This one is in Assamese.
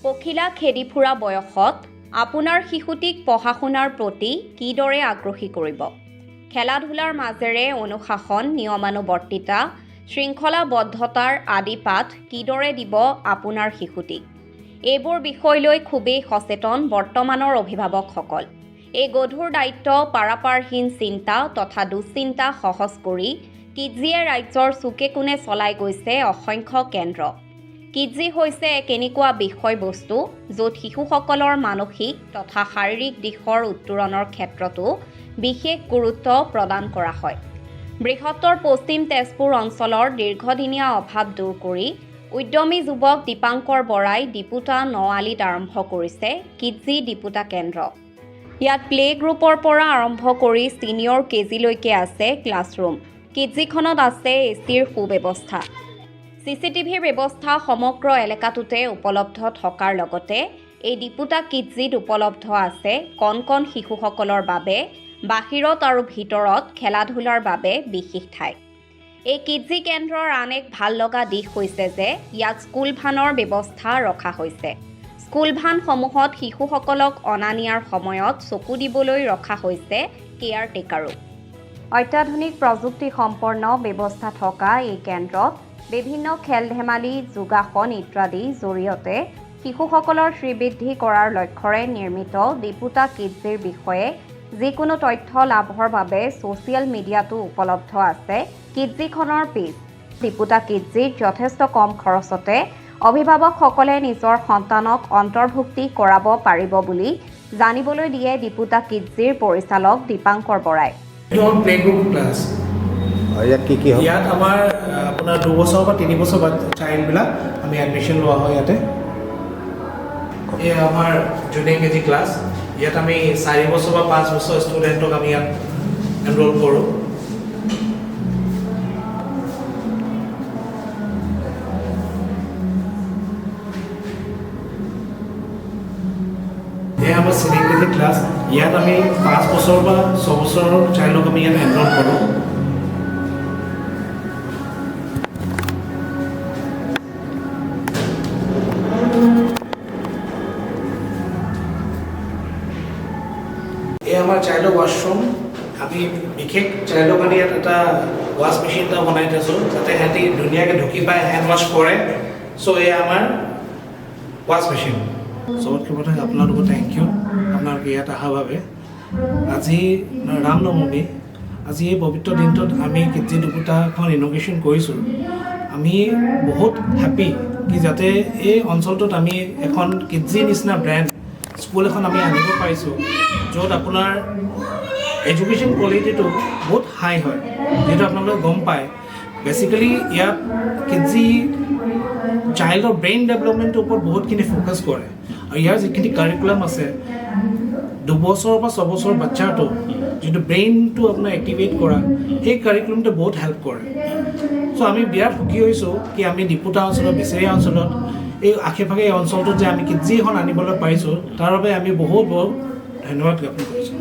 পখিলা খেদি ফুৰা বয়সত আপোনাৰ শিশুটিক পঢ়া শুনাৰ প্ৰতি কিদৰে আগ্ৰহী কৰিব? খেলা-ধূলাৰ মাজেৰে অনুশাসন, নিয়মানুৱৰ্তিতা, শৃংখলাবদ্ধতাৰ আদি পাঠ কিদৰে দিব আপোনাৰ শিশুটিক? এইবোৰ বিষয় লৈ খুবেই সচেতন বৰ্তমানৰ অভিভাৱকসকল। এই গধুৰ দায়িত্ব পাৰাপাৰহীন চিন্তা তথা দুশ্চিন্তা সহজ কৰি কিডজিয়ে ৰাজ্যৰ চুকে কোণে চলাই গৈছে অসংখ্য কেন্দ্ৰ। কিডজি হৈছে এক এনেকুৱা বিষয়বস্তু য'ত শিশুসকলৰ মানসিক তথা শাৰীৰিক দিশৰ উত্তৰণৰ ক্ষেত্ৰতো বিশেষ গুৰুত্ব প্ৰদান কৰা হয়। বৃহত্তৰ পশ্চিম তেজপুৰ অঞ্চলৰ দীৰ্ঘদিনীয়া অভাৱ দূৰ কৰি উদ্যমী যুৱক দীপাংকৰ বৰাই দীপোতা নআলিত আৰম্ভ কৰিছে কিডজি দীপোতা কেন্দ্ৰ। ইয়াত প্লে গ্ৰুপৰ পৰা আৰম্ভ কৰি ছিনিয়ৰ কেজিলৈকে আছে ক্লাছৰুম। কিডজিখনত আছে এচিৰ সুব্যৱস্থা। চিচিটিভিৰ ব্যৱস্থা সমগ্ৰ এলেকাটোতে উপলব্ধ থকাৰ লগতে এই দীপোতা কিডজিত উপলব্ধ আছে কণ কণ শিশুসকলৰ বাবে বাহিৰত আৰু ভিতৰত খেলা-ধূলাৰ বাবে বিশেষ ঠাই। এই কিডজি কেন্দ্ৰৰ আন এক ভাল লগা দিশ হৈছে যে ইয়াত স্কুল ভানৰ ব্যৱস্থা ৰখা হৈছে। স্কুল ভানসমূহত শিশুসকলক অনা নিয়াৰ সময়ত চকু দিবলৈ ৰখা হৈছে কেয়াৰ টেকাৰো। অত্যাধুনিক প্ৰযুক্তিসম্পন্ন ব্যৱস্থা থকা এই কেন্দ্ৰত বিভিন্ন খেল-ধেমালি, যোগাসন ইত্যাদি জৰিয়তে শিশুসকলৰ শ্ৰীবৃদ্ধি কৰাৰ লক্ষ্যৰে নিৰ্মিত দীপোতা কিডজিৰ বিষয়ে যিকোনো তথ্য লাভৰ বাবে ছ'চিয়েল মিডিয়াতো উপলব্ধ আছে কিডজিখনৰ পেজ। দীপোতা কিডজিত যথেষ্ট কম খৰচতে অভিভাৱকসকলে নিজৰ সন্তানক অন্তৰ্ভুক্তি কৰাব পাৰিব বুলি জানিবলৈ দিয়ে দীপোতা কিডজিৰ পৰিচালক দীপাংকৰ বৰাই। প্লে গ্ৰুপ ক্লাছ ইয়াত আমাৰ আপোনাৰ 2 বছৰ বা 3 বছৰ চাইল্ডবিলাক আমি এডমিশ্যন লোৱা হয় ইয়াতে। এই আমাৰ জুনিয়ৰ কেজি ক্লাছ ইয়াত আমি 4 বছৰ বা 5 বছৰ ষ্টুডেণ্টক আমি ইয়াত এনৰোল কৰোঁ। এই আমাৰ চিনিয়ৰ কেজি ক্লাছ ইয়াত আমি 5 বছৰ বা 6 বছৰৰ চাইল্ডক আমি ইয়াত এনৰোল কৰোঁ। এই আমাৰ চাইল্ডৰ ৱাছৰুম আমি বিশেষ চাইল্ডৰ কাৰণে ইয়াত এটা ৱাছ মেচিন এটা বনাই থৈছোঁ যাতে সিহঁতি ধুনীয়াকৈ ঢুকি পাই হেণ্ড ৱাছ কৰে। চ' এই আমাৰ ৱাছ মেচিন। চবতকৈ প্ৰথমে আপোনালোকক থেংক ইউ আপোনালোকে ইয়াত অহাৰ বাবে। আজি ৰামনৱমী, আজি এই পবিত্ৰ দিনটোত আমি কিডজি দীপোতাখন ইনগ্ৰেশ্যন কৰিছোঁ। আমি বহুত হেপ্পী কি যাতে এই অঞ্চলটোত আমি এখন কিডজি নিচিনা ব্ৰেণ্ড স্কুল এখন আমি আনিব পাৰিছোঁ য'ত আপোনাৰ এডুকেশ্যন কোৱালিটিটো বহুত হাই হয়। যিহেতু আপোনালোকে গম পায় বেচিকেলি ইয়াত কিডজি চাইল্ডৰ ব্ৰেইন ডেভেলপমেণ্টৰ ওপৰত বহুতখিনি ফ'কাছ কৰে আৰু ইয়াৰ যিখিনি কাৰিকুলাম আছে 2 বছৰ বা 6 বছৰ বাচ্চাটো যিটো ব্ৰেইনটো আপোনাৰ এক্টিভেট কৰা সেই কাৰিকুলামটো বহুত হেল্প কৰে। চ' আমি বিৰাট সুখী হৈছোঁ কি আমি দীপোতা অঞ্চলত বেচেৰীয়া অঞ্চলত এই আশে-পাশে এই অঞ্চলটোত যে আমি কিডজি এখন আনিবলৈ পাৰিছোঁ তাৰ বাবে আমি বহুত বহুত ধন্যবাদ জ্ঞাপন কৰিছোঁ।